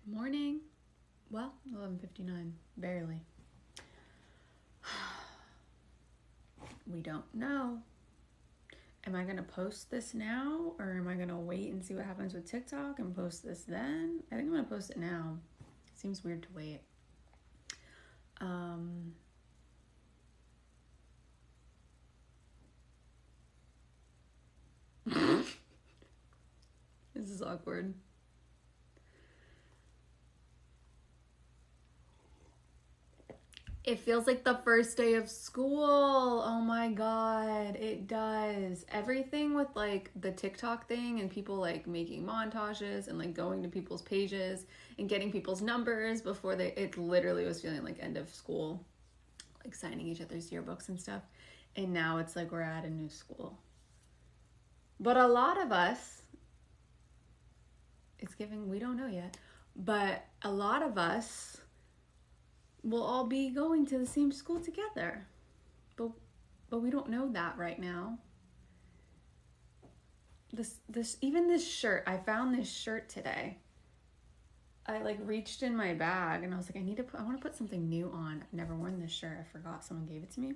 Morning. Well, 11:59, barely. We don't know. Am I going to post this now or am I going to wait and see what happens with TikTok and post this then? I think I'm going to post it now. Seems weird to wait. This is awkward. It feels like the first day of school. Oh my god, it does. Everything with like the TikTok thing and people like making montages and like going to people's pages and getting people's numbers before it literally was feeling like end of school, like signing each other's yearbooks and stuff. And now it's like we're at a new school. But a lot of us, it's giving, we don't know yet, but a lot of us we'll all be going to the same school together. But we don't know that right now. This shirt, I found this shirt today. I like reached in my bag and I was like, I want to put something new on. I've never worn this shirt. I forgot someone gave it to me.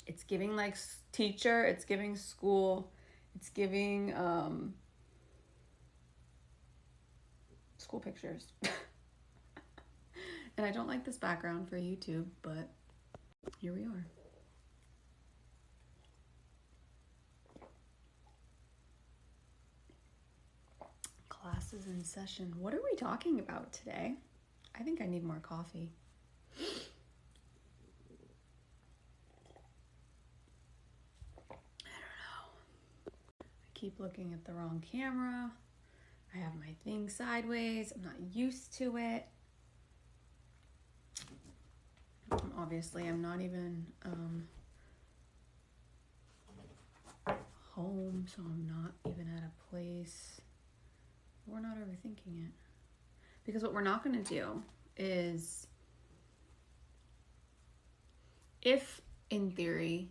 It's giving like teacher, it's giving school, it's giving school pictures. And I don't like this background for YouTube, but here we are. Class is in session. What are we talking about today? I think I need more coffee. I don't know. I keep looking at the wrong camera. I have my thing sideways. I'm not used to it. Obviously, I'm not even home, so I'm not even at a place. We're not overthinking it. Because what we're not going to do is, if in theory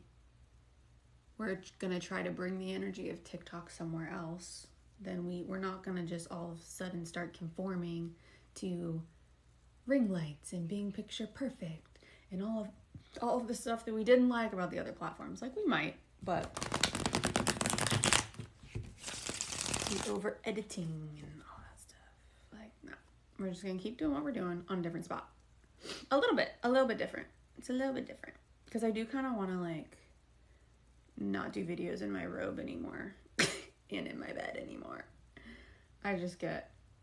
we're going to try to bring the energy of TikTok somewhere else, then we're not going to just all of a sudden start conforming to ring lights and being picture perfect and all of the stuff that we didn't like about the other platforms. Like we might, but the over editing and all that stuff. Like, no. We're just gonna keep doing what we're doing on a different spot. A little bit different. It's a little bit different. Because I do kind of want to like not do videos in my robe anymore and in my bed anymore.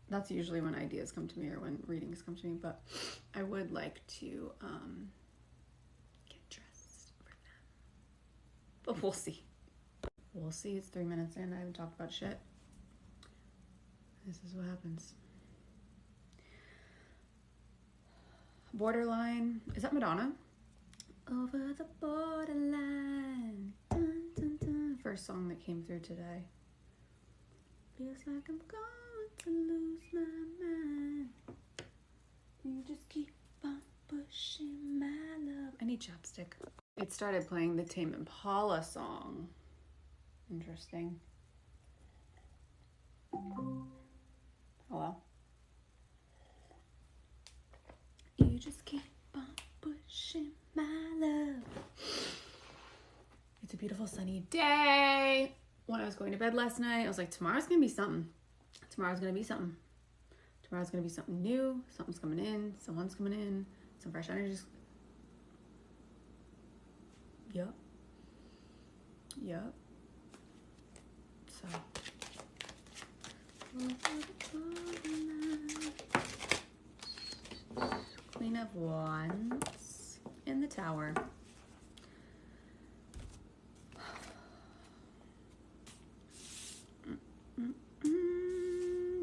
That's usually when ideas come to me or when readings come to me, but I would like to get dressed for them. But we'll see. We'll see. It's 3 minutes in. I haven't talked about shit. This is what happens. Borderline. Is that Madonna? Over the borderline. Dun, dun, dun. First song that came through today. Feels like I'm going to lose my mind. You just keep on pushing my love. I need chapstick. It started playing the Tame Impala song. Interesting. Hello? You just keep on pushing my love. It's a beautiful sunny day. When I was going to bed last night, I was like, tomorrow's gonna be something. Tomorrow's gonna be something. Tomorrow's gonna be something new. Something's coming in. Someone's coming in. Some fresh energy. Yup. So. Queen of Wands in the Tower.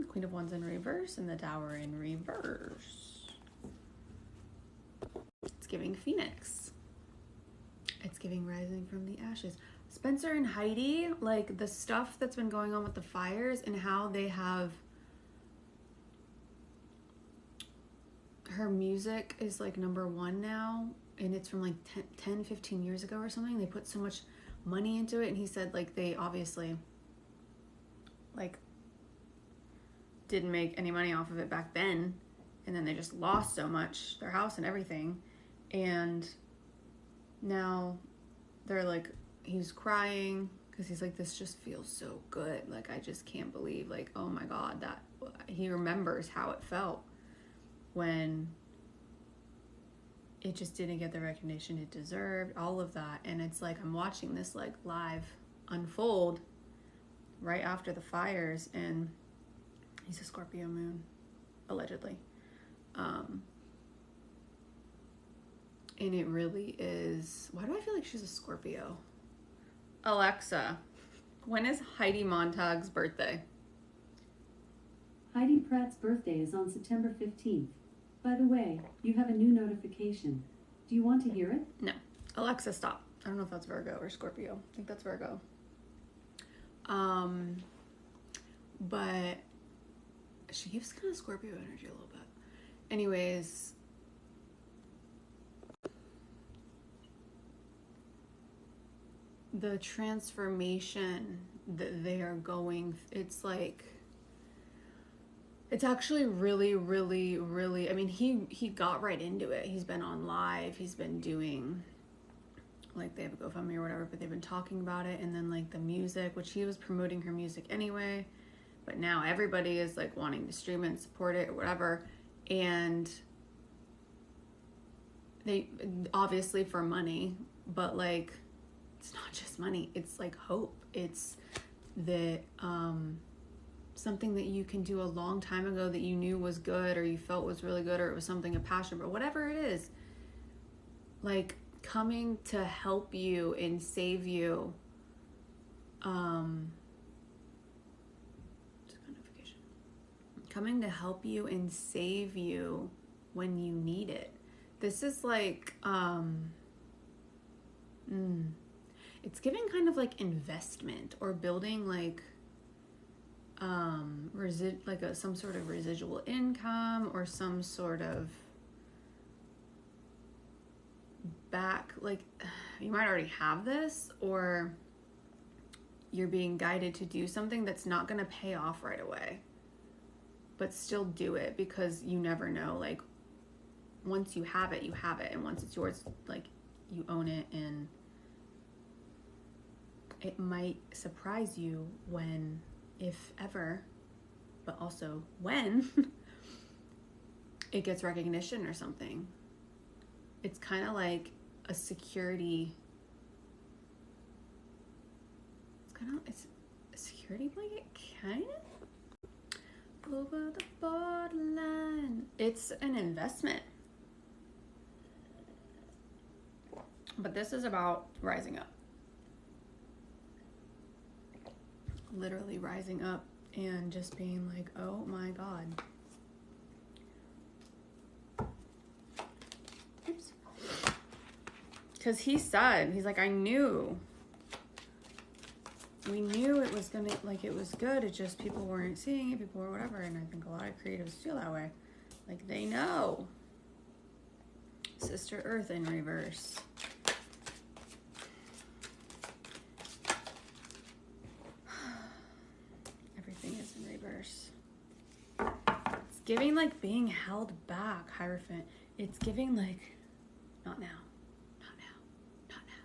Queen of Wands in reverse and the Tower in reverse. It's giving Phoenix. It's giving Rising from the Ashes. Spencer and Heidi, like the stuff that's been going on with the fires and how they have, her music is like #1 now, and it's from like 10, 15 years ago or something. They put so much money into it, and he said like they obviously like didn't make any money off of it back then, and then they just lost so much, their house and everything, and now they're like, he's crying because he's like, this just feels so good, like I just can't believe, like, oh my god, that he remembers how it felt when it just didn't get the recognition it deserved, all of that. And it's like, I'm watching this like live unfold right after the fires, and he's a Scorpio moon, allegedly. And it really is, why do I feel like she's a Scorpio? Alexa, when is Heidi Montag's birthday? Heidi Pratt's birthday is on September 15th. By the way, you have a new notification. Do you want to hear it? No. Alexa, stop. I don't know if that's Virgo or Scorpio. I think that's Virgo. But she gives kind of Scorpio energy a little bit. Anyways, the transformation that they are going, it's like, it's actually really, really, really, I mean, he got right into it. He's been on live. He's been doing, like, they have a GoFundMe or whatever, but they've been talking about it. And then, like, the music, which he was promoting her music anyway, but now everybody is, like, wanting to stream it and support it or whatever. And they, obviously for money, but, like, it's not just money. It's, like, hope. It's the, something that you can do a long time ago that you knew was good, or you felt was really good, or it was something of passion, but whatever it is, like, coming to help you and save you. Coming to help you and save you when you need it. This is like, it's giving kind of like investment or building like, some sort of residual income or some sort of back, like you might already have this, or you're being guided to do something that's not going to pay off right away, but still do it because you never know, like once you have it, you have it, and once it's yours, like you own it, and it might surprise you when, if ever, but also when it gets recognition or something. It's kind of like a security, it's a security blanket, kind of over the borderline. It's an investment, but this is about rising up, literally rising up and just being like, oh my god. Oops. Because he said, he's like, we knew it was gonna, like, it was good, it just people weren't seeing it, people were whatever. And I think a lot of creatives feel that way, like they know. Sister Earth in reverse. Everything is in reverse. It's giving like being held back, Hierophant. It's giving like, not now, not now, not now,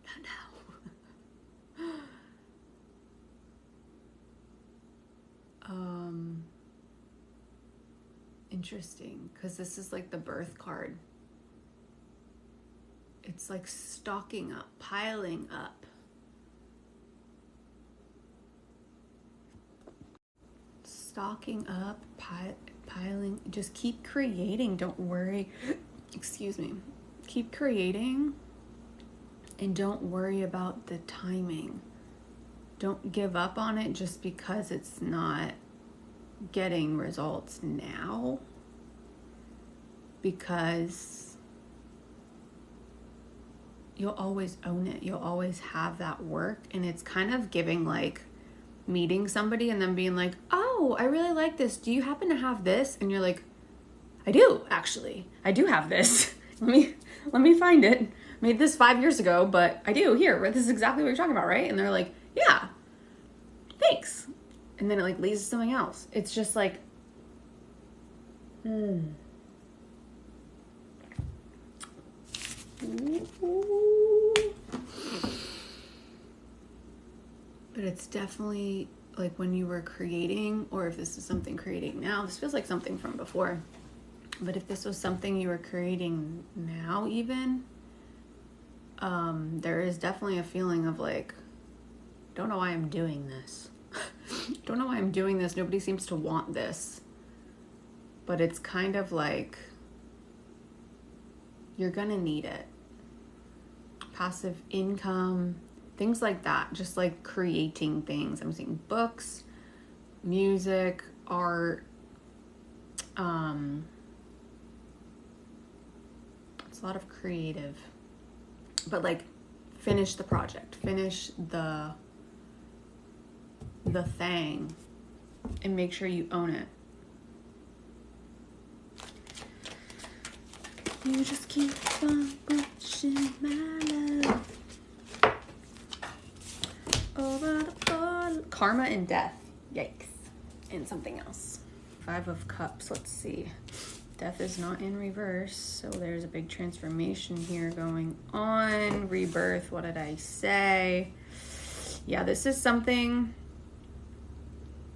not now. Interesting, because this is like the birth card. It's like stocking up, piling up. Stocking up, piling, just keep creating, don't worry, excuse me, keep creating and don't worry about the timing. Don't give up on it just because it's not getting results now, because you'll always own it. You'll always have that work, and it's kind of giving like meeting somebody and then being like, oh, I really like this. Do you happen to have this? And you're like, I do, actually. I do have this. Let me find it. Made this 5 years ago, but I do. Here, this is exactly what you're talking about, right? And they're like, yeah, thanks. And then it like leads to something else. It's just like Mm. But it's definitely like when you were creating, or if this is something creating now, this feels like something from before. But if this was something you were creating now, even, there is definitely a feeling of like, don't know why I'm doing this. Don't know why I'm doing this. Nobody seems to want this. But it's kind of like, you're gonna need it. Passive income, things like that. Just like creating things. I'm seeing books, music, art. It's a lot of creative. But like, finish the project. Finish the thing. And make sure you own it. You just keep on pushing my love over the bottle. Karma and death. Yikes. And something else. 5 of Cups. Let's see. Death is not in reverse, so there's a big transformation here going on. Rebirth. What did I say? Yeah, this is something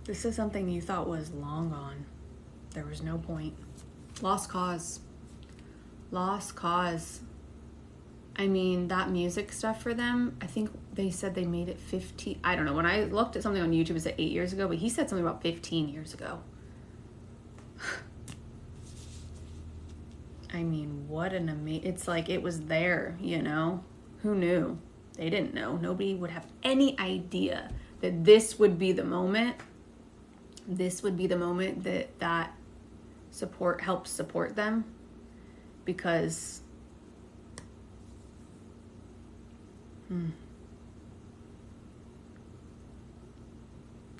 you thought was long gone. There was no point. Lost cause. Lost cause. I mean, that music stuff for them, I think they said they made it 15. I don't know. When I looked at something on YouTube, it said 8 years ago, but he said something about 15 years ago. I mean, what an amazing... It's like it was there, you know? Who knew? They didn't know. Nobody would have any idea that this would be the moment. This would be the moment that support helps support them. Because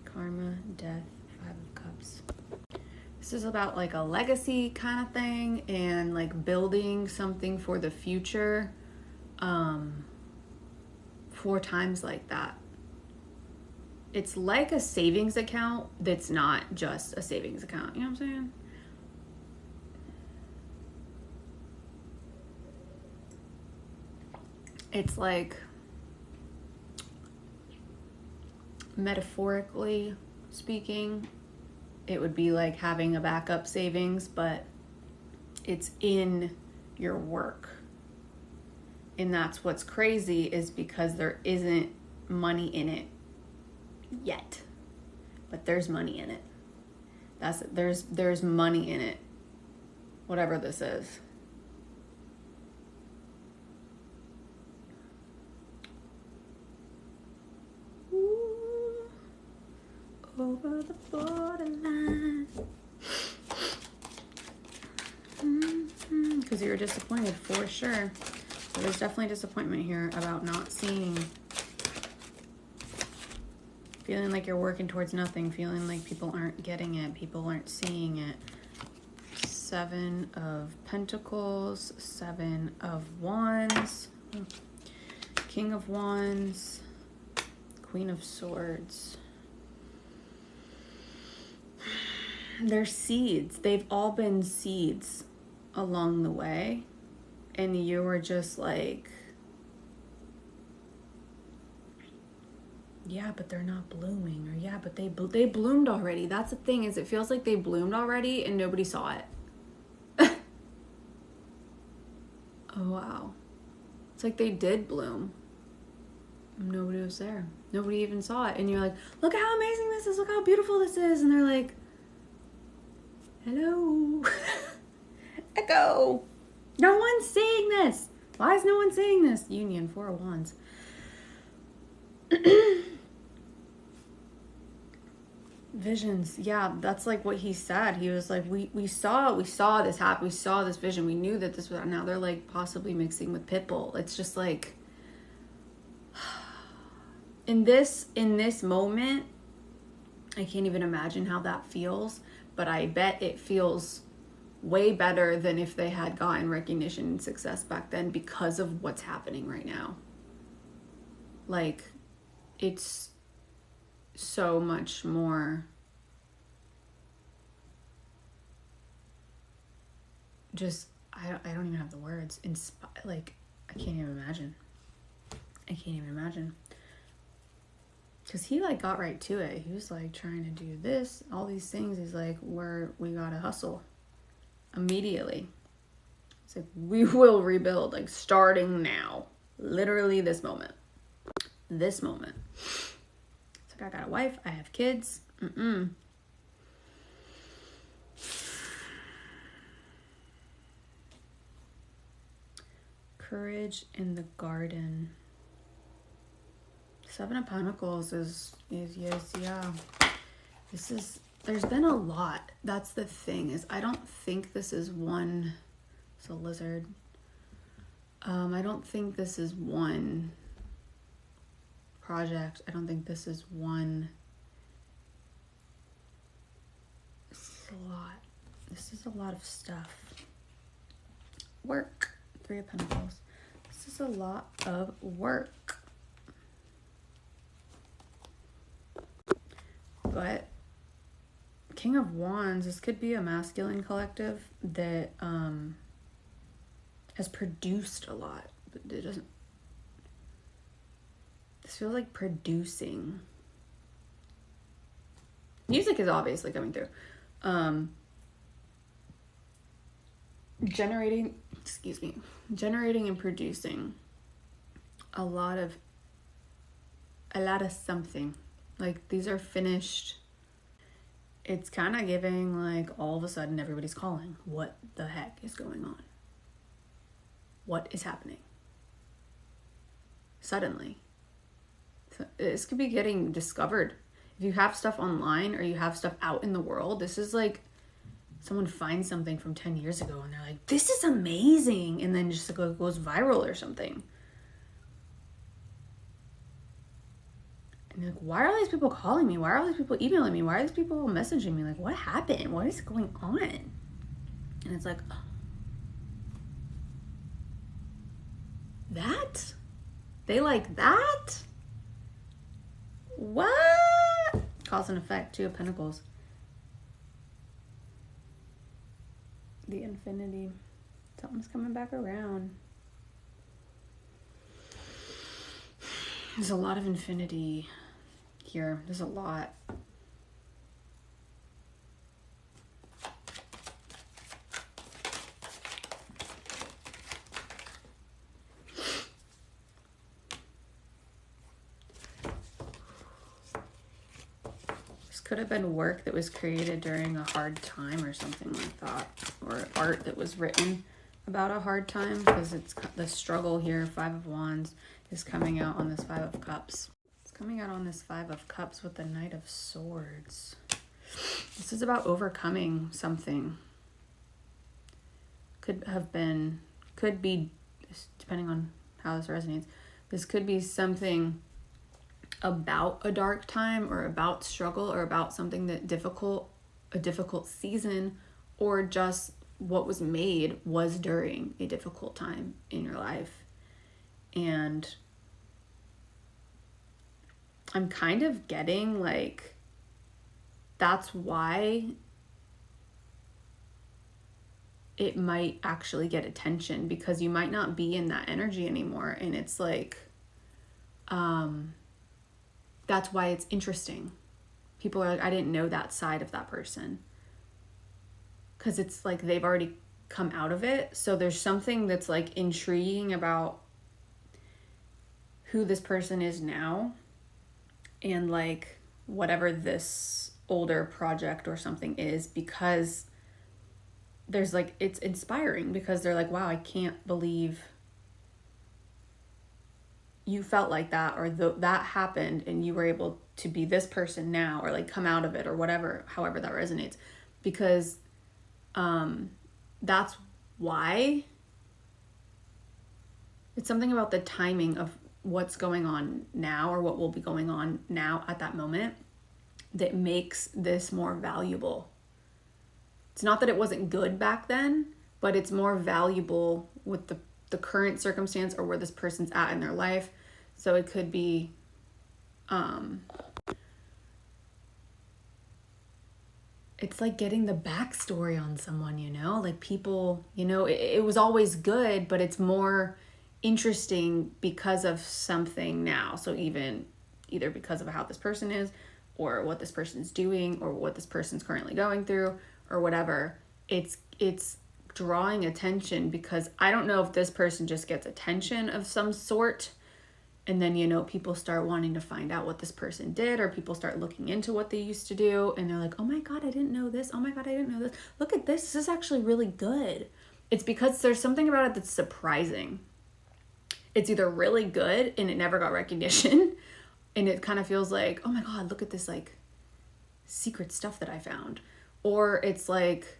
karma, death, 5 of Cups. This is about like a legacy kind of thing and like building something for the future. 4 times like that. It's like a savings account that's not just a savings account. You know what I'm saying? It's like, metaphorically speaking, it would be like having a backup savings, but it's in your work. And that's what's crazy, is because there isn't money in it yet. But there's money in it. There's money in it. Whatever this is. Over the borderline. Because you were disappointed for sure. So there's definitely disappointment here about not seeing. Feeling like you're working towards nothing. Feeling like people aren't getting it. People aren't seeing it. 7 of Pentacles. 7 of Wands. King of Wands. Queen of Swords. They're seeds. They've all been seeds along the way. And you were just like, yeah, but they're not blooming. Or yeah, but they bloomed already. That's the thing, is it feels like they bloomed already and nobody saw it. Oh, wow. It's like they did bloom. Nobody was there. Nobody even saw it. And you're like, look how amazing this is. Look how beautiful this is. And they're like, hello. Echo. No one's seeing this. Why is no one seeing this? Union, 4 of Wands. Visions. Yeah, that's like what he said. He was like, we saw this happen. We saw this vision. We knew that this was... Now they're like possibly mixing with Pitbull. It's just like... In this moment, I can't even imagine how that feels. But I bet it feels way better than if they had gotten recognition and success back then, because of what's happening right now. Like, it's so much more just, I don't even have the words. Like, I can't even imagine. Because he, like, got right to it. He was, like, trying to do this, all these things. He's like, we gotta hustle immediately. It's like, we will rebuild, like, starting now. Literally this moment. It's like, I got a wife. I have kids. Courage in the garden. Seven of Pentacles is yes, yeah. There's been a lot. That's the thing, is I don't think this is one, it's a lizard. I don't think this is one project. I don't think this is one. This is a lot of stuff. Work. Three of Pentacles. This is a lot of work. But King of Wands, this could be a masculine collective that has produced a lot, but it doesn't. This feels like producing. Music is obviously coming through. Generating and producing a lot of something. Like, these are finished. It's kind of giving, like, all of a sudden everybody's calling. What the heck is going on? What is happening? Suddenly. So this could be getting discovered. If you have stuff online or you have stuff out in the world, this is like someone finds something from 10 years ago and they're like, this is amazing. And then just like goes viral or something. And you're like, why are all these people calling me? Why are all these people emailing me? Why are these people messaging me? Like, what happened? What is going on? And it's like, oh, that? They like that? What? Cause and effect, Two of Pentacles. The infinity. Something's coming back around. There's a lot of infinity here. There's a lot. This could have been work that was created during a hard time or something like that. Or art that was written about a hard time, because it's the struggle here. Five of Wands is coming out on this Five of Cups. It's coming out on this Five of Cups with the Knight of Swords. This is about overcoming something. Could be, depending on how this resonates, this could be something about a dark time or about struggle or about something a difficult season, or just what was made was during a difficult time in your life. And I'm kind of getting like, that's why it might actually get attention, because you might not be in that energy anymore. And it's like, that's why it's interesting. People are like, I didn't know that side of that person. Because it's like they've already come out of it. So there's something that's like intriguing about who this person is now, and like whatever this older project or something is, because there's like, it's inspiring, because they're like, wow, I can't believe you felt like that, or that happened and you were able to be this person now, or like come out of it, or whatever, however that resonates. Because that's why it's something about the timing of what's going on now, or what will be going on now at that moment, that makes this more valuable. It's not that it wasn't good back then, but it's more valuable with the current circumstance, or where this person's at in their life. So it could be, it's like getting the backstory on someone, like people, it was always good, but it's more interesting because of something now. So either because of how this person is, or what this person's doing, or what this person's currently going through, or whatever, it's drawing attention, because I don't know if this person just gets attention of some sort, and then, people start wanting to find out what this person did, or people start looking into what they used to do, and they're like, oh my God, I didn't know this. Oh my God, I didn't know this. Look at this. This is actually really good. It's because there's something about it that's surprising. It's either really good and it never got recognition, and it kind of feels like, oh my God, look at this like secret stuff that I found. Or it's like,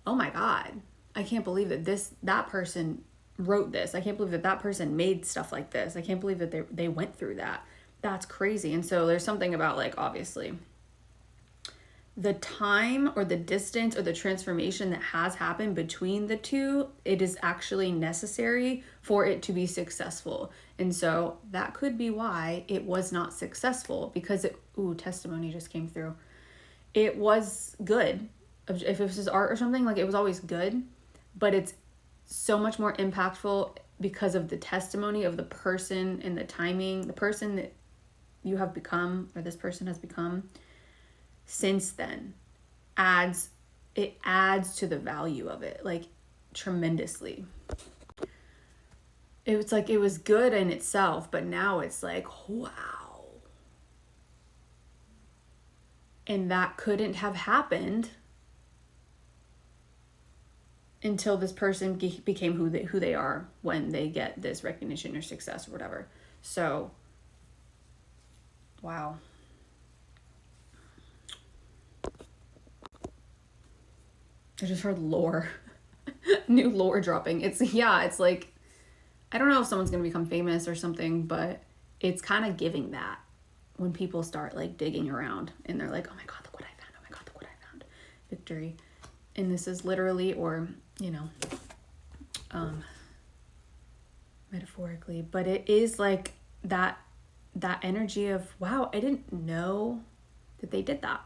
oh my God, I can't believe that person wrote this. I can't believe that person made stuff like this. I can't believe that they went through that. That's crazy. And so there's something about, like, obviously the time or the distance or the transformation that has happened between the two, it is actually necessary for it to be successful. And so that could be why it was not successful, because testimony just came through. It was good. If it was his art or something, like, it was always good, but it's so much more impactful because of the testimony of the person and the timing, the person that you have become, or this person has become since then, adds to the value of it, like, tremendously. It was like, it was good in itself, but now it's like, wow. And that couldn't have happened until this person became who they are when they get this recognition or success or whatever. So, wow. I just heard lore. New lore dropping. It's like, I don't know if someone's going to become famous or something, but it's kind of giving that when people start, like, digging around and they're like, oh my God, look what I found. Oh my God, look what I found. Victory. And this is literally, or, metaphorically, but it is like that energy of, wow, I didn't know that they did that.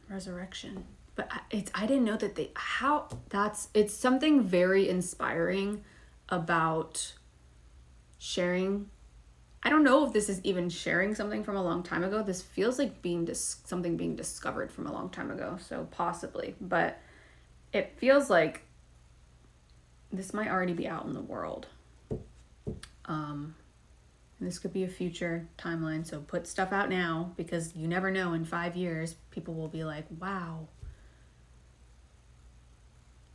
Resurrection. But I didn't know that it's something very inspiring about sharing. I don't know if this is even sharing something from a long time ago. This feels like something being discovered from a long time ago. So possibly, but it feels like this might already be out in the world. And this could be a future timeline. So put stuff out now, because you never know, in 5 years, people will be like, wow.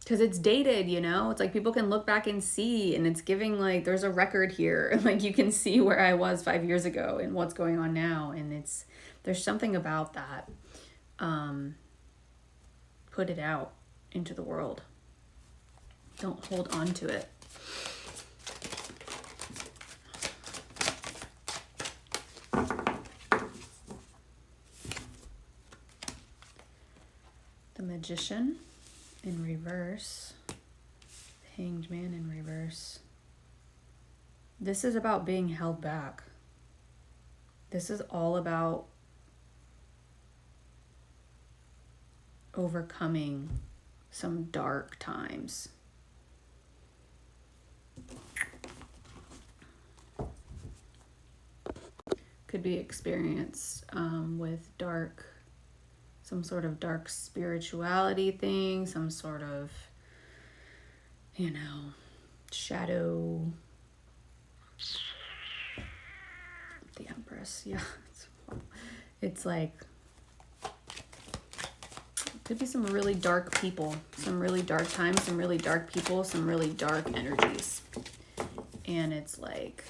Because it's dated, it's like people can look back and see, and it's giving, like, there's a record here. Like, you can see where I was 5 years ago and what's going on now. And there's something about that. Put it out into the world. Don't hold on to it. The Magician in reverse. The Hanged Man in reverse. This is about being held back. This is all about overcoming some dark times. Could be experienced with some sort of dark spirituality thing, some sort of, shadow. The Empress, yeah. It's like, could be some really dark people, some really dark times, some really dark people, some really dark energies. And it's like,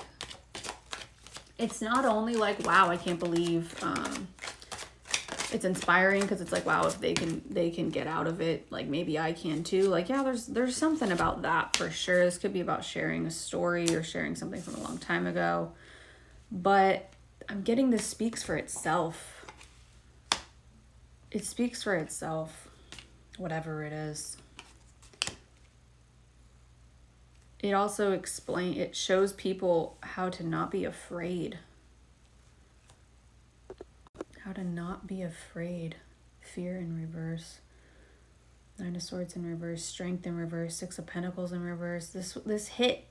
it's not only like, wow, I can't believe, it's inspiring, because it's like, wow, if they can get out of it, like, maybe I can too. Like, yeah, there's something about that for sure. This could be about sharing a story or sharing something from a long time ago. But I'm getting this speaks for itself. It speaks for itself, whatever it is. it also it shows people how to not be afraid. How to not be afraid. Fear in reverse. Nine of Swords in reverse. Strength in reverse. Six of Pentacles in reverse. This hit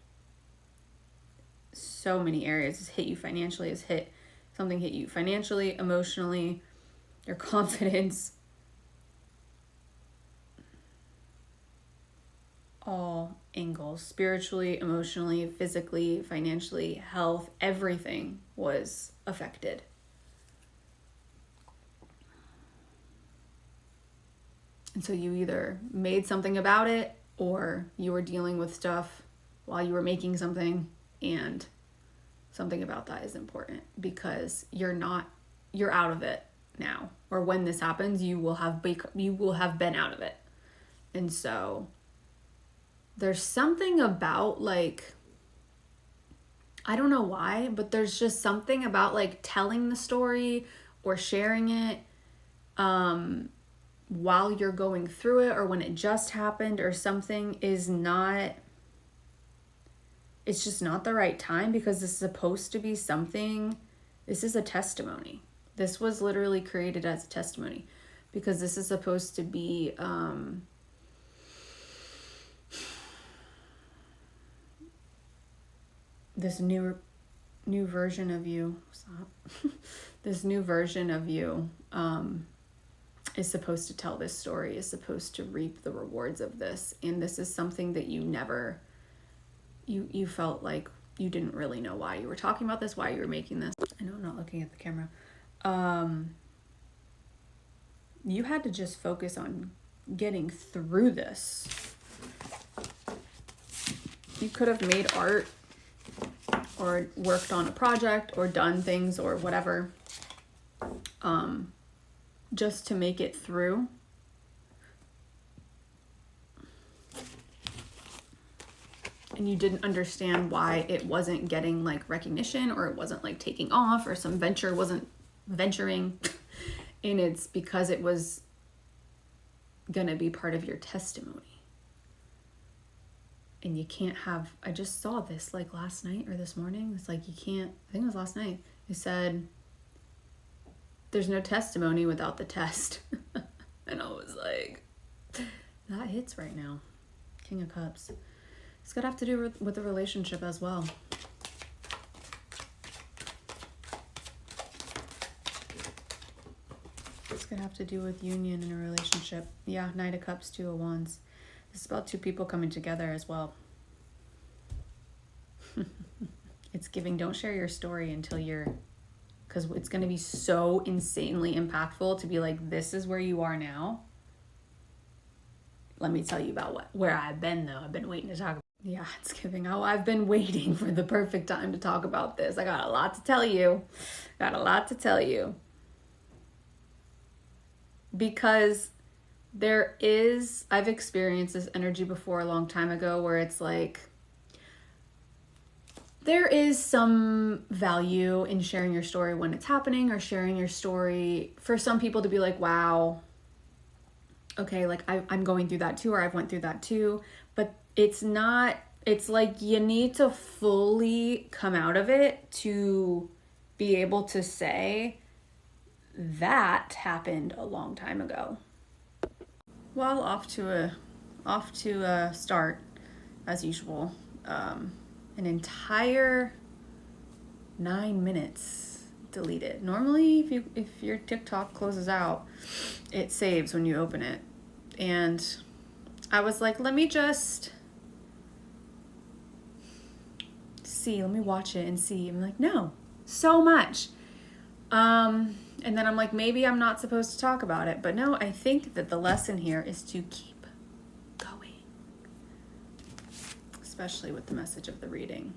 so many areas. This hit you financially. Something hit you financially, emotionally, your confidence. All angles. Spiritually, emotionally, physically, financially, health. Everything was affected. And so you either made something about it or you were dealing with stuff while you were making something, and something about that is important because you're out of it now. Or when this happens, you will have been out of it. And so there's something about like, I don't know why, but there's just something about like telling the story or sharing it while you're going through it or when it just happened or something it's just not the right time, because this is supposed to be something, this is a testimony. This was literally created as a testimony because this is supposed to be this new version of you. Stop. This new version of you is supposed to tell this story, is supposed to reap the rewards of this. And this is something that you never, you felt like you didn't really know why you were talking about this, why you were making this. I know I'm not looking at the camera. You had to just focus on getting through this. You could have made art or worked on a project or done things or whatever, just to make it through. And you didn't understand why it wasn't getting like recognition, or it wasn't like taking off, or some venture wasn't venturing. And it's because it was gonna be part of your testimony. And you can't have, I just saw this like last night or this morning. It's like you can't, I think it was last night. It said, there's no testimony without the test. And I was like, that hits right now. King of Cups. It's gonna have to do with the relationship as well. It's gonna have to do with union in a relationship. Yeah, Knight of Cups, Two of Wands. This is about two people coming together as well. It's giving, don't share your story until because it's going to be so insanely impactful to be like, this is where you are now. Let me tell you about where I've been, though. I've been waiting to talk. Yeah, it's giving. Oh, I've been waiting for the perfect time to talk about this. I got a lot to tell you. Because I've experienced this energy before a long time ago where it's like, there is some value in sharing your story when it's happening, or sharing your story for some people to be like, wow, okay, like I'm going through that too, or I've went through that too. But it's not, it's like you need to fully come out of it to be able to say that happened a long time ago. Well, off to a start as usual. An entire 9 minutes deleted. Normally, if your TikTok closes out, it saves when you open it. And I was like, let me just see, let me watch it and see. I'm like, no, so much. And then I'm like, maybe I'm not supposed to talk about it. But no, I think that the lesson here is to keep going. Especially with the message of the reading.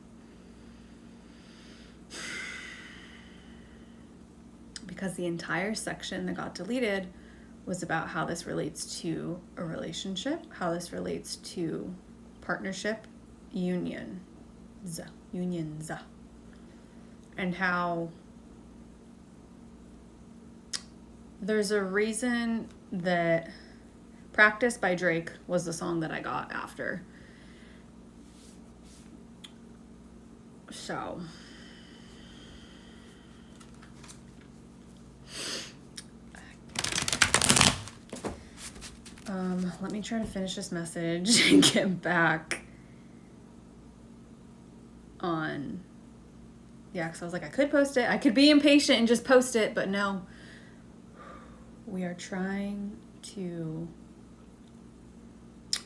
Because the entire section that got deleted was about how this relates to a relationship, how this relates to partnership, unions, and how there's a reason that Practice by Drake was the song that I got after. So let me try to finish this message and get back on. Yeah, because I was like, I could post it. I could be impatient and just post it, but no. We are trying to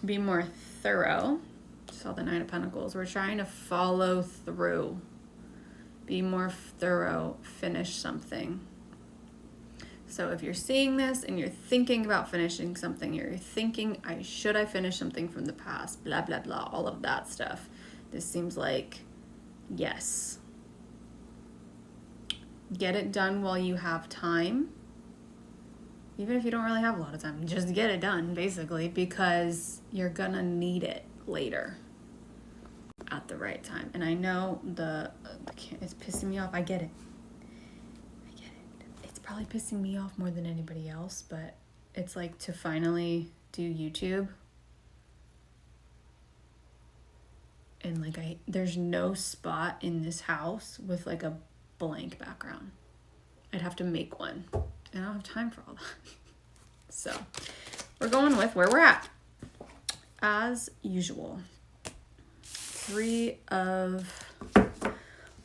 be more thorough. Saw the Nine of Pentacles. We're trying to follow through. Be more thorough. Finish something. So if you're seeing this and you're thinking about finishing something, you're thinking, should I finish something from the past? Blah, blah, blah. All of that stuff. This seems like yes. Get it done while you have time. Even if you don't really have a lot of time, just get it done, basically, because you're gonna need it later at the right time. And I know it's pissing me off. I get it. It's probably pissing me off more than anybody else, but it's like to finally do YouTube. And like there's no spot in this house with like a blank background. I'd have to make one. And I don't have time for all that. So we're going with where we're at. As usual. I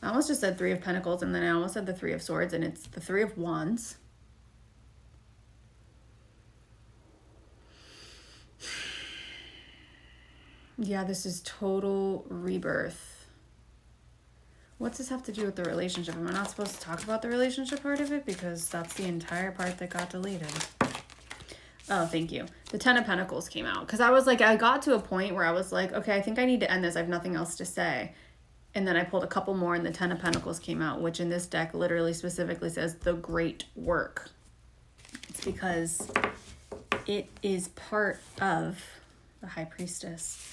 almost just said 3 of Pentacles, and then I almost said the 3 of Swords, and it's the 3 of Wands. Yeah, this is total rebirth. What's this have to do with the relationship? Am I not supposed to talk about the relationship part of it? Because that's the entire part that got deleted. Oh, thank you. The 10 of Pentacles came out. Because I was like, I got to a point where I was like, okay, I think I need to end this. I have nothing else to say. And then I pulled a couple more and the 10 of Pentacles came out, which in this deck literally specifically says the great work. It's because it is part of the High Priestess.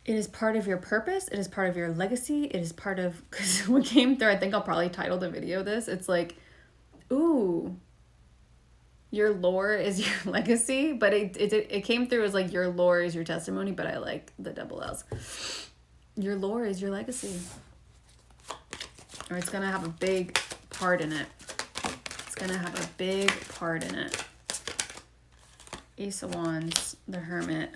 It is part of your purpose. It is part of your legacy. It is part of, because what came through, I think I'll probably title the video this. It's like, ooh, your lore is your legacy. But it came through as like your lore is your testimony, but I like the double L's. Your lore is your legacy. Or it's going to have a big part in it. It's going to have a big part in it. Ace of Wands, the Hermit.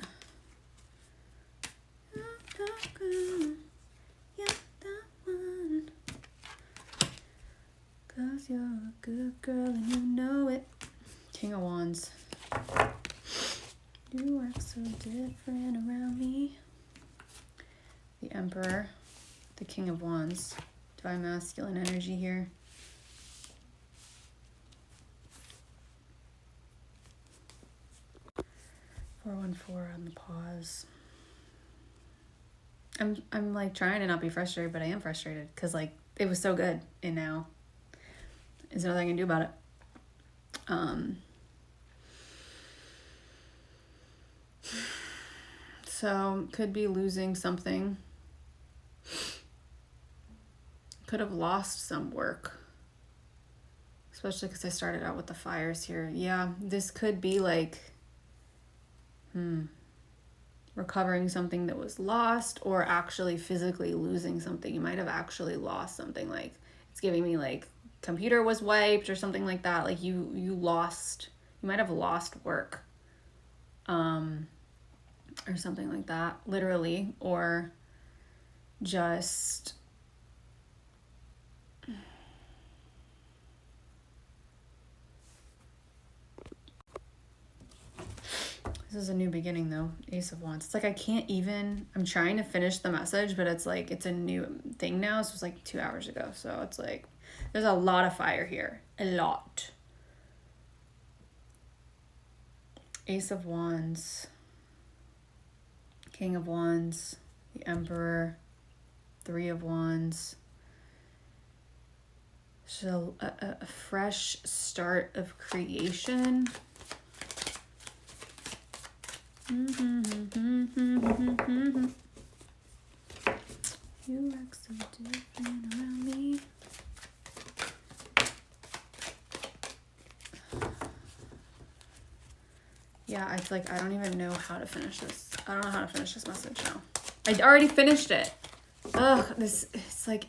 Cause you're a good girl and you know it. King of Wands. You act so different around me. The Emperor. The King of Wands. Divine masculine energy here. $414 on the pause. I'm like trying to not be frustrated, but I am frustrated because like it was so good and now there's nothing I can do about it. So could be losing something. Could have lost some work. Especially because I started out with the fires here. Yeah, this could be like recovering something that was lost or actually physically losing something. You might have actually lost something. Like it's giving me like computer was wiped or something like that. Like you might have lost work or something like that, literally, or just this is a new beginning though. Ace of Wands. It's like I'm trying to finish the message, but it's like it's a new thing now. This was like 2 hours ago. So it's like there's a lot of fire here. A lot. Ace of Wands. King of Wands. The Emperor. 3 of Wands. So a fresh start of creation. You act so different around me. Yeah, it's like I don't even know how to finish this. I don't know how to finish this message now. I already finished it. It's like,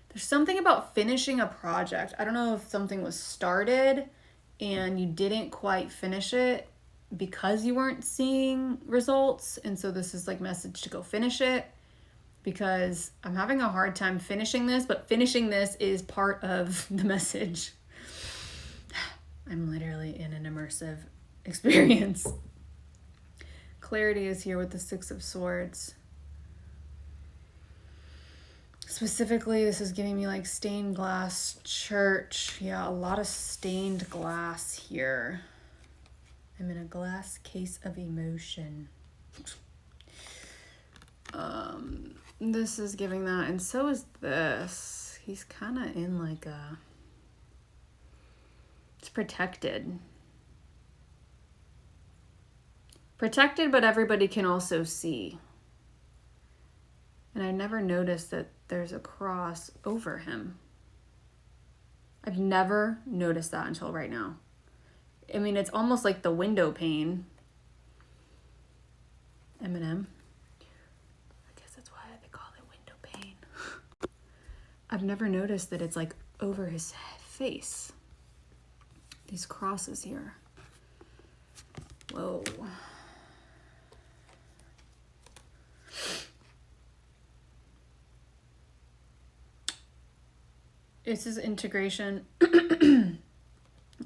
there's something about finishing a project. I don't know if something was started and you didn't quite finish it because you weren't seeing results. And so this is like message to go finish it, because I'm having a hard time finishing this, but finishing this is part of the message. I'm literally in an immersive experience. Clarity is here with the Six of Swords. Specifically, this is giving me like stained glass church. Yeah, a lot of stained glass here. I'm in a glass case of emotion. This is giving that, and so is this. He's kind of in like a... It's protected. Protected, but everybody can also see. And I never noticed that there's a cross over him. I've never noticed that until right now. I mean, it's almost like the window pane. Eminem. I guess that's why they call it window pane. I've never noticed that it's like over his face. These crosses here. Whoa. This is integration,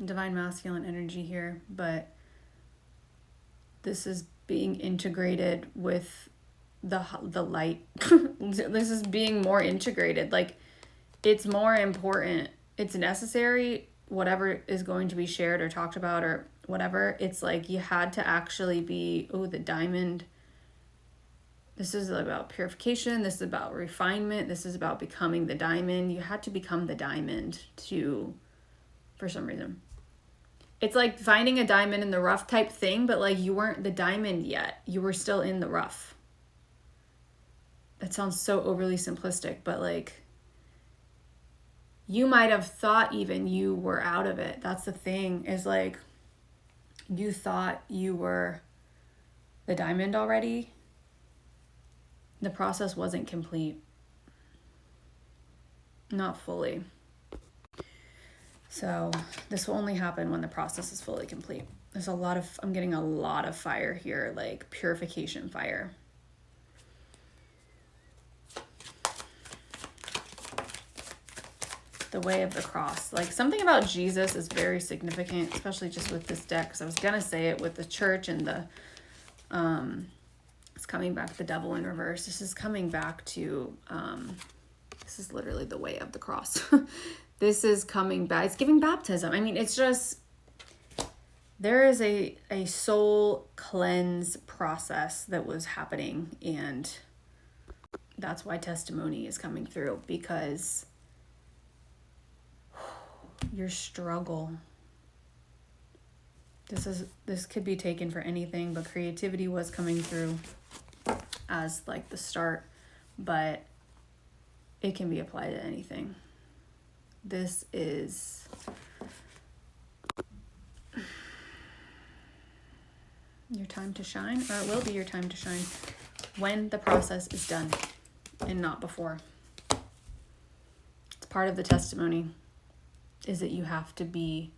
divine masculine energy here, but this is being integrated with the light. This is being more integrated. Like, it's more important. It's necessary, whatever is going to be shared or talked about or whatever. It's like you had to actually be, the diamond. This is about purification. This is about refinement. This is about becoming the diamond. You had to become the diamond for some reason. It's like finding a diamond in the rough type thing, but like you weren't the diamond yet. You were still in the rough. That sounds so overly simplistic, but like you might have thought even you were out of it. That's the thing, is like you thought you were the diamond already. The process wasn't complete. Not fully. So this will only happen when the process is fully complete. I'm getting a lot of fire here, like purification fire. The way of the cross. Like something about Jesus is very significant, especially just with this deck, because I was going to say it with the church and the, it's coming back, the devil in reverse. This is coming back to, this is literally the way of the cross. This is coming back. It's giving baptism. I mean, it's just, there is a soul cleanse process that was happening, and that's why testimony is coming through, because your struggle, this could be taken for anything, but creativity was coming through as like the start, but it can be applied to anything. This is your time to shine, or it will be your time to shine when the process is done and not before. It's part of the testimony, is that you have to be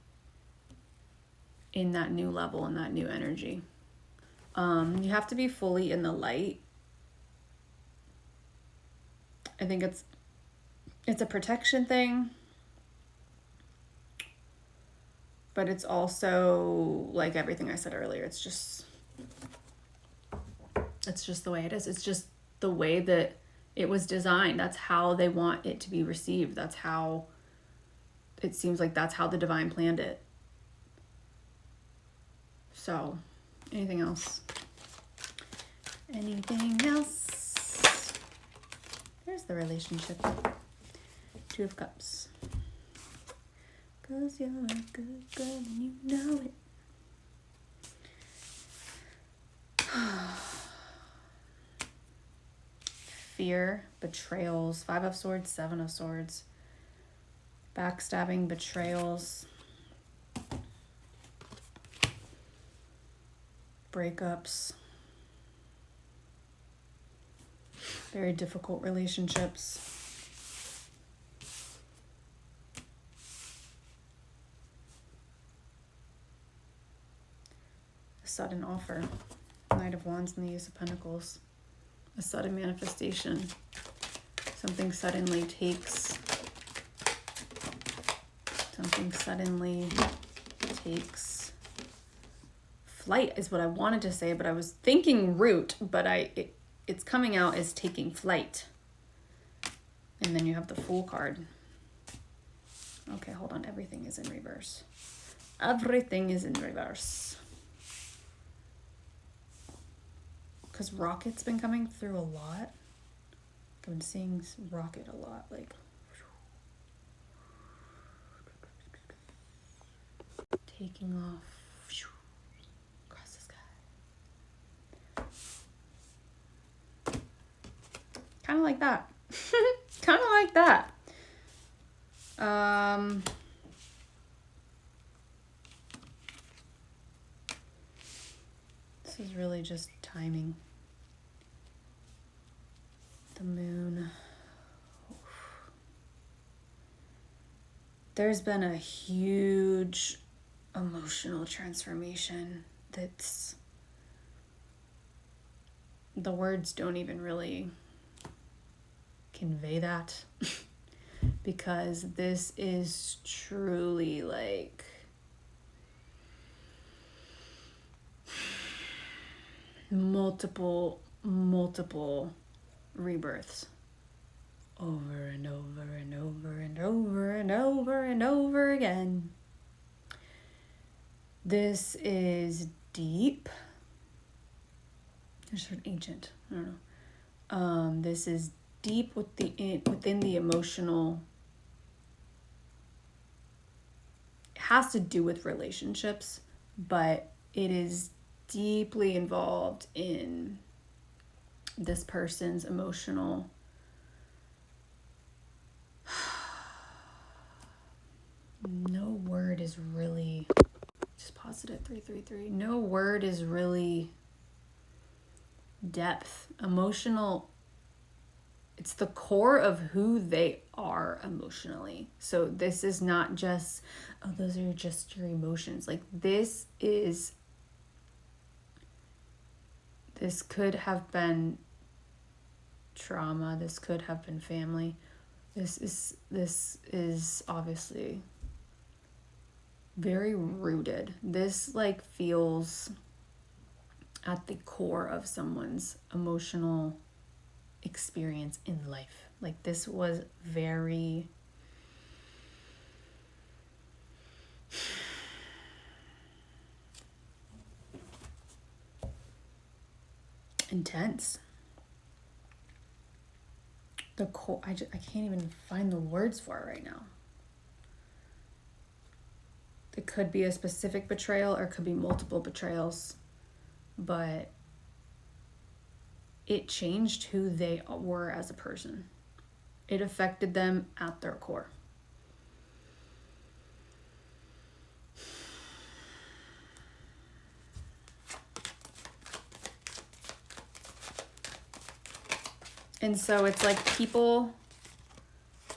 in that new level and that new energy. You have to be fully in the light. I think it's a protection thing, but it's also like everything I said earlier. It's just the way it is. It's just the way that it was designed. That's how they want it to be received. That's how it seems like that's how the divine planned it. So, anything else? Anything else? There's the relationship. 2 of Cups. 'Cause you're a good girl and you know it. Fear, betrayals, 5 of Swords, 7 of Swords. Backstabbing, betrayals. Breakups. Very difficult relationships. A sudden offer. Knight of Wands and the Ace of Pentacles. A sudden manifestation. Something suddenly takes flight is what I wanted to say, but I was thinking root, but it's coming out as taking flight. And then you have the Fool card. Okay, hold on. Everything is in reverse. Everything is in reverse. Because Rocket's been coming through a lot. I've been seeing Rocket a lot, like taking off across the sky. Kind of like that. Kind of like that. This is really just timing. The moon. There's been a huge emotional transformation that's, the words don't even really convey that because this is truly like multiple rebirths over and over and over and over and over and over again. This is deep. I just heard ancient. I don't know. This is deep within the emotional. It has to do with relationships, but it is deeply involved in this person's emotional no word is really just positive 333. No word is really depth. Emotional, it's the core of who they are emotionally. So this is not just, oh, those are just your emotions. Like this could have been trauma. This could have been family. This is obviously very rooted. This like feels at the core of someone's emotional experience in life. Like this was very intense. The core, I can't even find the words for it right now. It could be a specific betrayal or it could be multiple betrayals, but it changed who they were as a person. It affected them at their core. And so it's like people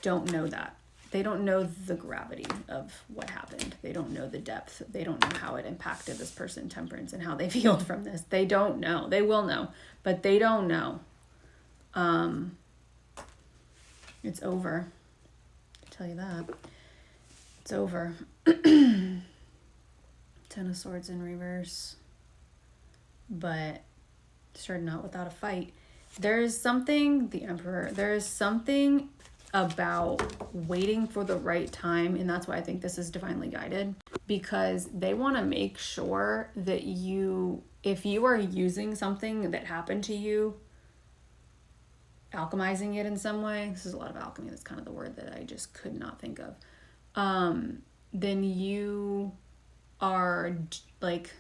don't know that. They don't know the gravity of what happened. They don't know the depth. They don't know how it impacted this person, Temperance, and how they healed from this. They don't know. They will know, but they don't know. It's over. I'll tell you that. It's over. 10 of Swords in reverse. But starting out without a fight. There is something, the Emperor, there is something about waiting for the right time, and that's why I think this is divinely guided, because they want to make sure that if you are using something that happened to you, alchemizing it in some way, this is a lot of alchemy, that's kind of the word that I just could not think of, then you are like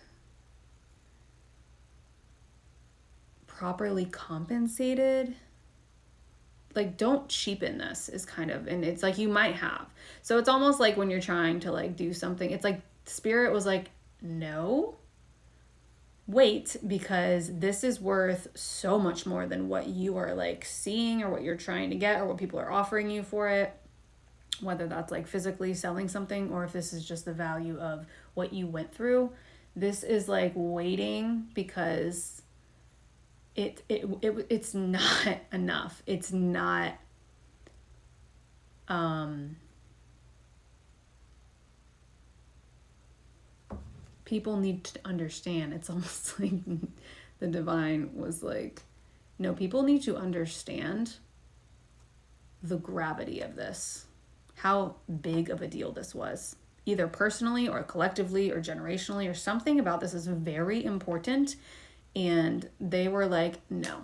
properly compensated. Like, don't cheapen this is kind of, and it's like you might have. So it's almost like when you're trying to like do something, it's like Spirit was like, no, wait, because this is worth so much more than what you are like seeing or what you're trying to get or what people are offering you for it, whether that's like physically selling something or if this is just the value of what you went through. This is like waiting because it's not enough. It's not people need to understand. It's almost like the divine was like, no, people need to understand the gravity of this, how big of a deal this was, either personally or collectively or generationally, or something about this is very important. And they were like, no,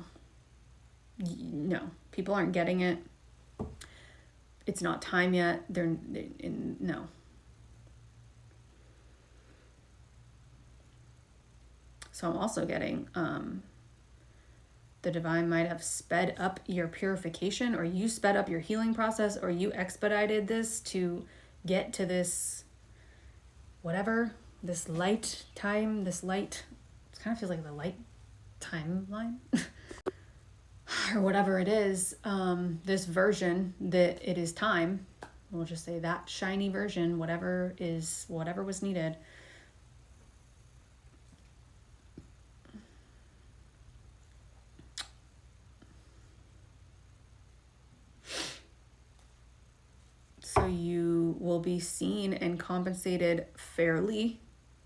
people aren't getting it. It's not time yet. No. So I'm also getting, the divine might have sped up your purification, or you sped up your healing process, or you expedited this to get to this, whatever, this light time, it kind of feels like the light timeline or whatever it is, this version that it is time. We'll just say that shiny version, whatever was needed. So you will be seen and compensated fairly,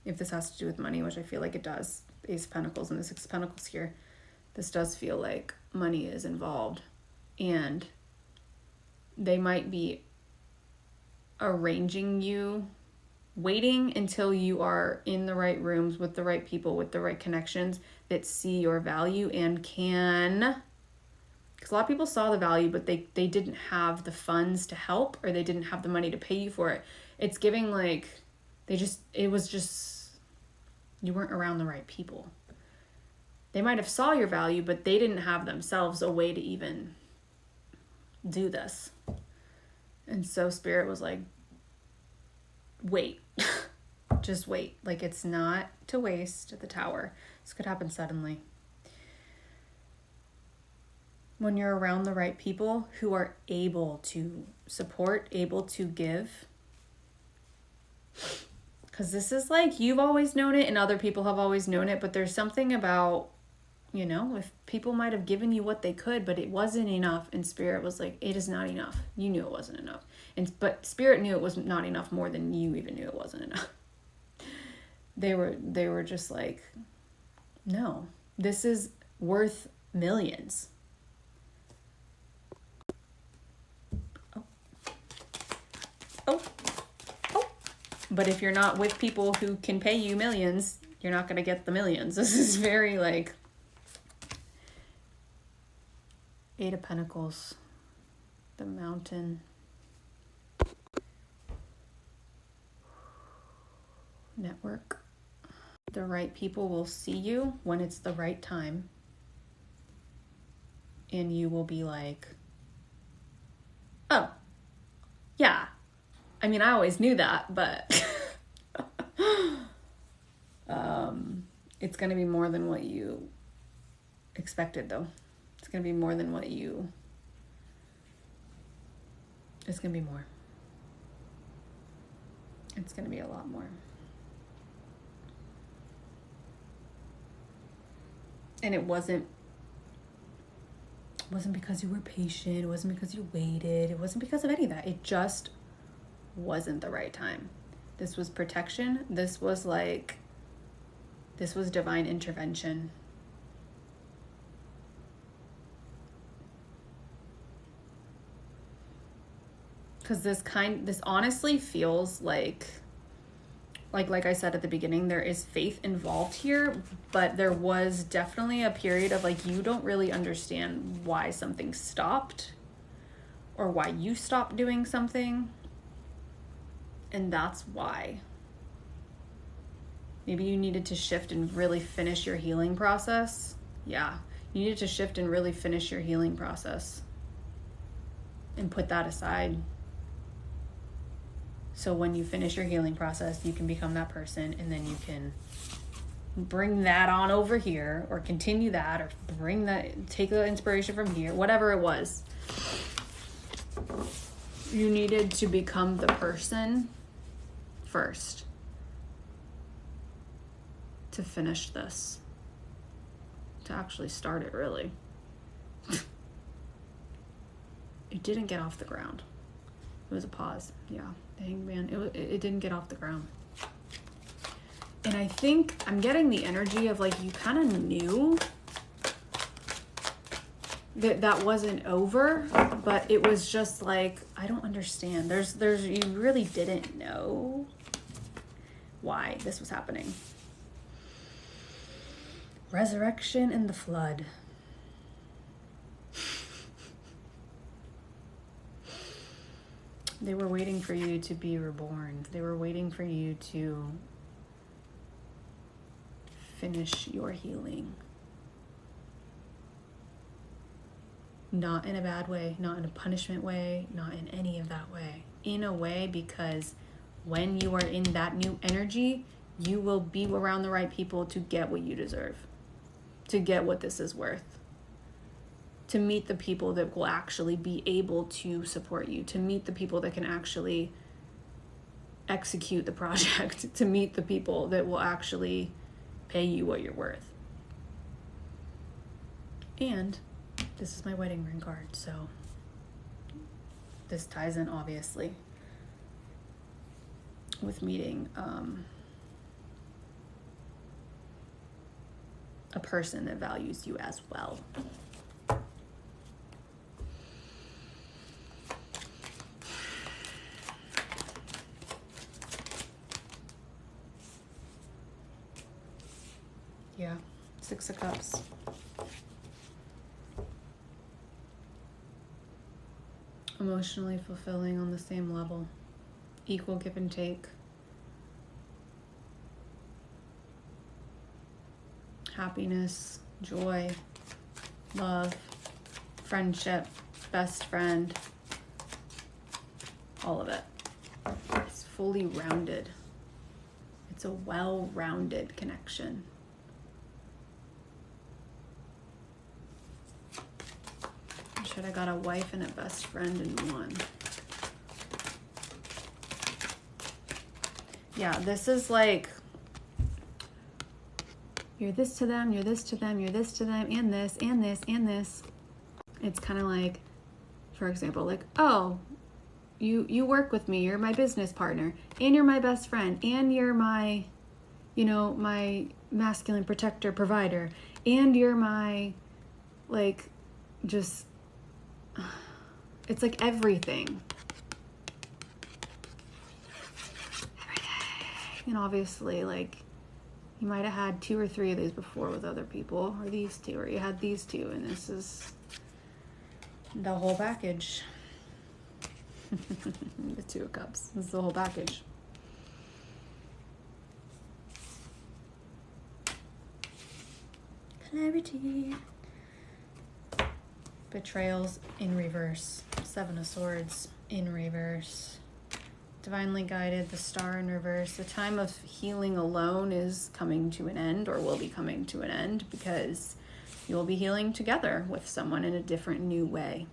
if this has to do with money, which I feel like it does. Ace of Pentacles and the Six of Pentacles here. This does feel like money is involved. And they might be arranging you, waiting until you are in the right rooms with the right people, with the right connections that see your value and can... Because a lot of people saw the value, but they didn't have the funds to help, or they didn't have the money to pay you for it. It's giving like, it was just, you weren't around the right people. They might have saw your value, but they didn't have themselves a way to even do this. And so Spirit was like, wait, just wait. Like, it's not to waste at the Tower. This could happen suddenly. When you're around the right people who are able to support, able to give. Because this is like, you've always known it and other people have always known it, but there's something about, if people might have given you what they could, but it wasn't enough, and Spirit was like, it is not enough. You knew it wasn't enough. But Spirit knew it was not enough more than you even knew it wasn't enough. They were just like, no, this is worth millions. But if you're not with people who can pay you millions, you're not going to get the millions. This is very like Eight of Pentacles, the Mountain, network. The right people will see you when it's the right time. And you will be like, oh, yeah. I mean, I always knew that, but it's going to be more than what you expected, though. It's going to be more than it's going to be more. It's going to be a lot more. And it wasn't because you were patient. It wasn't because you waited. It wasn't because of any of that. It just wasn't the right time. This was protection. This was divine intervention. Because this honestly feels like I said at the beginning, there is faith involved here, but there was definitely a period of like, you don't really understand why something stopped or why you stopped doing something. And that's why. Maybe you needed to shift and really finish your healing process. Yeah, you needed to shift and really finish your healing process and put that aside. So when you finish your healing process, you can become that person, and then you can bring that on over here, or continue that, or take the inspiration from here, whatever it was. You needed to become the person first to finish this, to actually start it, really. It didn't get off the ground. It was a pause. Yeah, the Hangman, it didn't get off the ground. And I think I'm getting the energy of like you kind of knew that wasn't over, but it was just like, I don't understand. You really didn't know why this was happening. Resurrection and the flood. They were waiting for you to be reborn. They were waiting for you to finish your healing. Not in a bad way, not in a punishment way, not in any of that way. In a way, because when you are in that new energy, you will be around the right people to get what you deserve, to get what this is worth, to meet the people that will actually be able to support you, to meet the people that can actually execute the project, to meet the people that will actually pay you what you're worth. And this is my wedding ring card, so this ties in obviously with meeting a person that values you as well. Yeah, 6 of Cups. Emotionally fulfilling on the same level. Equal give and take. Happiness, joy, love, friendship, best friend. All of it. It's fully rounded. It's a well-rounded connection. Should have got a wife and a best friend in one. Yeah, this is like, you're this to them, you're this to them, you're this to them, and this, and this, and this. It's kind of like, for example, like, oh, you work with me, you're my business partner, and you're my best friend, and you're my, my masculine protector provider, and you're my, like, just, it's like everything. And obviously, like, you might have had 2 or 3 of these before with other people, or these 2, or you had these 2, and this is the whole package. The 2 of Cups. This is the whole package. Clarity. Betrayals in reverse. 7 of Swords in reverse. Divinely guided, the Star in reverse. The time of healing alone is coming to an end, or will be coming to an end, because you'll be healing together with someone in a different, new way.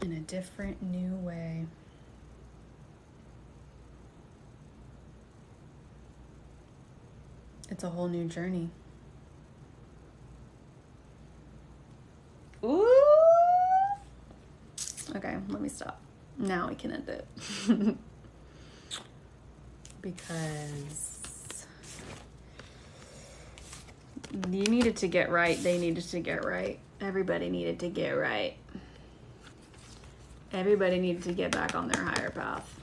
In a different, new way. It's a whole new journey. Ooh! Okay, let me stop. Now we can end it. Because you needed to get right. They needed to get right. Everybody needed to get right. Everybody needed to get back on their higher path.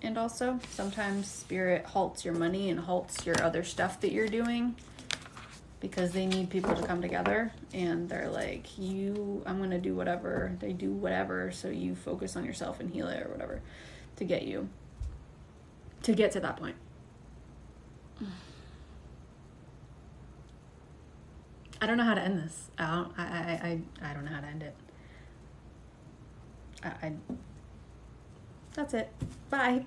And also, sometimes spirit halts your money and halts your other stuff that you're doing, because they need people to come together, and they're like, I'm going to do whatever. They do whatever, so you focus on yourself and heal it or whatever to get to that point. I don't know how to end this. I don't know how to end it. That's it. Bye.